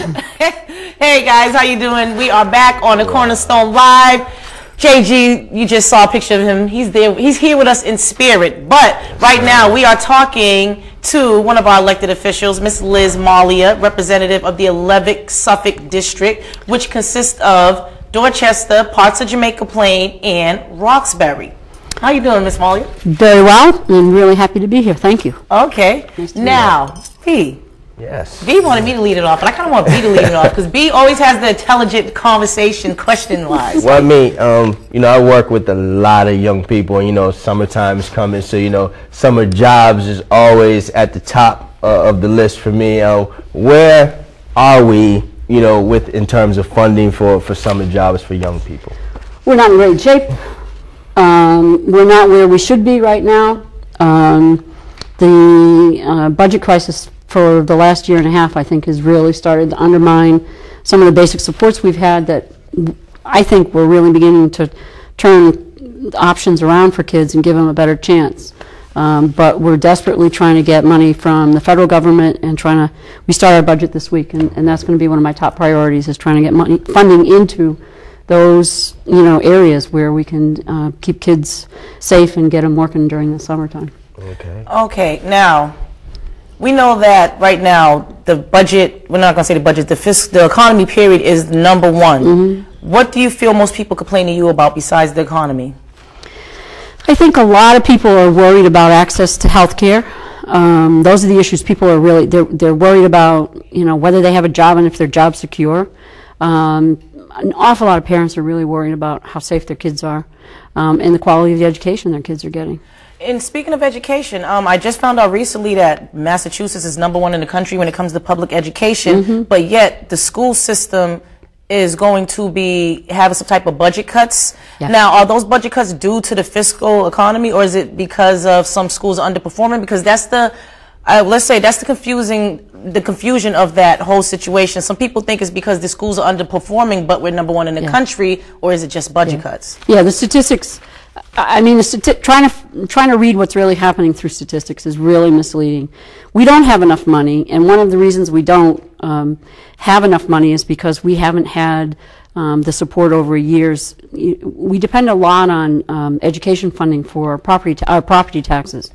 Hey guys, how you doing? We are back on the Cornerstone Live. JG, you just saw a picture of him. He's there. He's here with us in spirit. But right now we are talking to one of our elected officials, Miss Liz Malia, representative of the 11th Suffolk District, which consists of Dorchester, parts of Jamaica Plain, and Roxbury. How you doing, Miss Malia? Very well, and really happy to be here. Thank you. Okay. Nice now, B. Yes. B wanted me to lead it off, but I kind of want B to lead it off because B always has the intelligent conversation question-wise. Well, I work with a lot of young people, and, summertime is coming, so, summer jobs is always at the top of the list for me. Where are we, in terms of funding for summer jobs for young people? We're not in great shape. We're not where we should be right now. The budget crisis for the last year and a half, I think, has really started to undermine some of the basic supports we've had that I think we're really beginning to turn options around for kids and give them a better chance. But we're desperately trying to get money from the federal government and we start our budget this week, and that's going to be one of my top priorities, is trying to get funding into those areas where we can keep kids safe and get them working during the summertime. Okay, now we know that right now the budget, we're not going to say the budget, the economy period is number one. Mm-hmm. What do you feel most people complain to you about besides the economy? I think a lot of people are worried about access to health care. Those are the issues people are really, they're worried about, whether they have a job and if their job's secure. An awful lot of parents are really worried about how safe their kids are and the quality of the education their kids are getting. And speaking of education, I just found out recently that Massachusetts is number one in the country when it comes to public education, mm-hmm. but yet the school system is going to be having some type of budget cuts. Yeah. Now, are those budget cuts due to the fiscal economy, or is it because of some schools underperforming? Because that's the let's say that's the confusion of that whole situation. Some people think it's because the schools are underperforming, but we're number one in the country, or is it just budget cuts? Yeah, the statistics. I mean, trying to read what's really happening through statistics is really misleading. We don't have enough money, and one of the reasons we don't have enough money is because we haven't had the support over years. We depend a lot on education funding for our property taxes,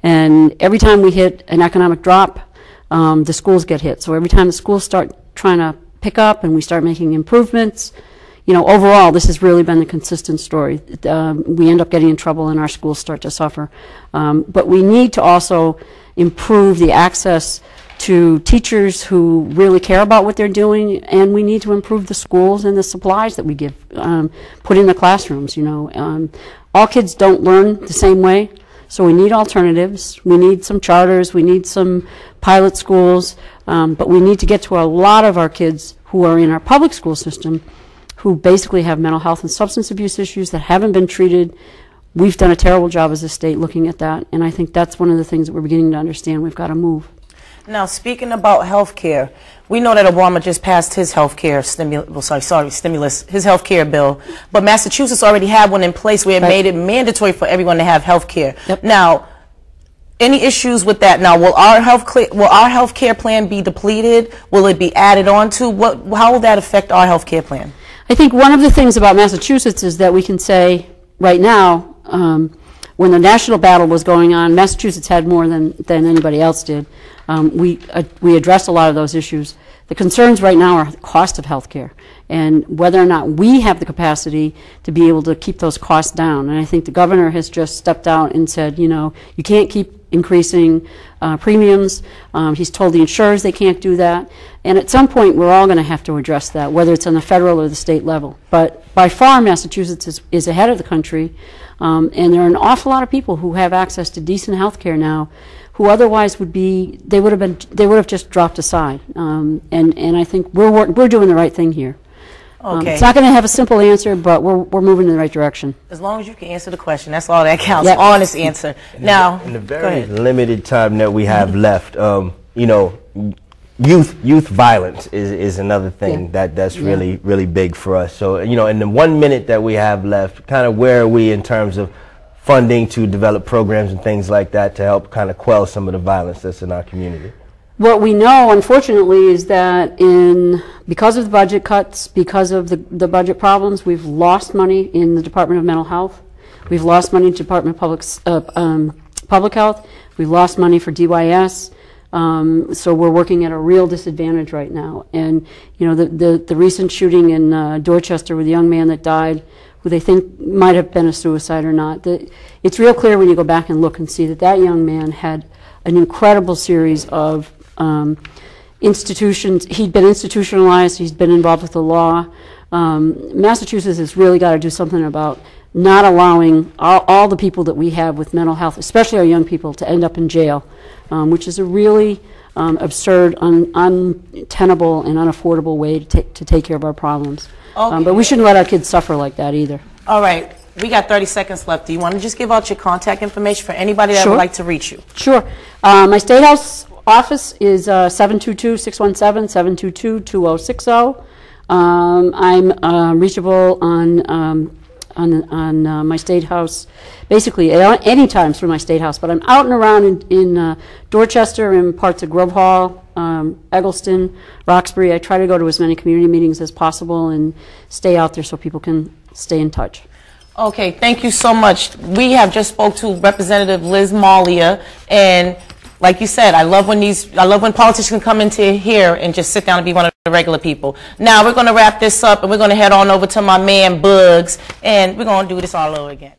and every time we hit an economic drop, the schools get hit. So every time the schools start trying to pick up and we start making improvements, overall, this has really been the consistent story. We end up getting in trouble and our schools start to suffer. But we need to also improve the access to teachers who really care about what they're doing, and we need to improve the schools and the supplies that we give, put in the classrooms. All kids don't learn the same way, so we need alternatives. We need some charters, we need some pilot schools, but we need to get to a lot of our kids who are in our public school system who basically have mental health and substance abuse issues that haven't been treated. We've done a terrible job as a state looking at that, and I think that's one of the things that we're beginning to understand. We've got to move. Now, speaking about health care, we know that Obama just passed his health care stimulus, his health care bill, but Massachusetts already had one in place where it made it mandatory for everyone to have health care. Yep. Now, any issues with that? Now, will our health care plan be depleted? Will it be added on to? How will that affect our health care plan? I think one of the things about Massachusetts is that we can say right now, when the national battle was going on, Massachusetts had more than anybody else did. We addressed a lot of those issues. The concerns right now are the cost of health care and whether or not we have the capacity to be able to keep those costs down. And I think the governor has just stepped out and said, you can't keep increasing premiums. He's told the insurers they can't do that. And at some point, we're all going to have to address that, whether it's on the federal or the state level. But by far, Massachusetts is ahead of the country. And there are an awful lot of people who have access to decent health care now who otherwise they would have just dropped aside. And I think we're doing the right thing here. Okay. It's not going to have a simple answer, but we're moving in the right direction. As long as you can answer the question, that's all that counts. Yep. Honest answer. Now, in the very limited time that we have left, youth violence is another thing that's really big for us. So in the 1 minute that we have left, kind of where are we in terms of funding to develop programs and things like that to help kind of quell some of the violence that's in our community? What we know, unfortunately, is that because of the budget cuts, because of the budget problems, we've lost money in the Department of Mental Health. We've lost money in the Department of Public Health. We've lost money for DYS. So we're working at a real disadvantage right now. And the recent shooting in Dorchester with a young man that died, who they think might have been a suicide or not. It's real clear when you go back and look and see that young man had an incredible series of institutions. He'd been institutionalized. He's been involved with the law. Massachusetts has really got to do something about not allowing all the people that we have with mental health, especially our young people, to end up in jail, which is a really absurd, untenable, and unaffordable way to take care of our problems. Okay. But we shouldn't let our kids suffer like that either. All right. We got 30 seconds left. Do you want to just give out your contact information for anybody that would like to reach you? Sure. My State House office is 722-617-722-2060. I'm reachable on my State House, basically any time through my State House, but I'm out and around in Dorchester and parts of Grove Hall, Eggleston, Roxbury. I try to go to as many community meetings as possible and stay out there so people can stay in touch. Okay, thank you so much. We have just spoke to Representative Liz Malia, and like you said, I love when politicians can come into here and just sit down and be one of the regular people. Now we're going to wrap this up, and we're going to head on over to my man Bugs, and we're going to do this all over again.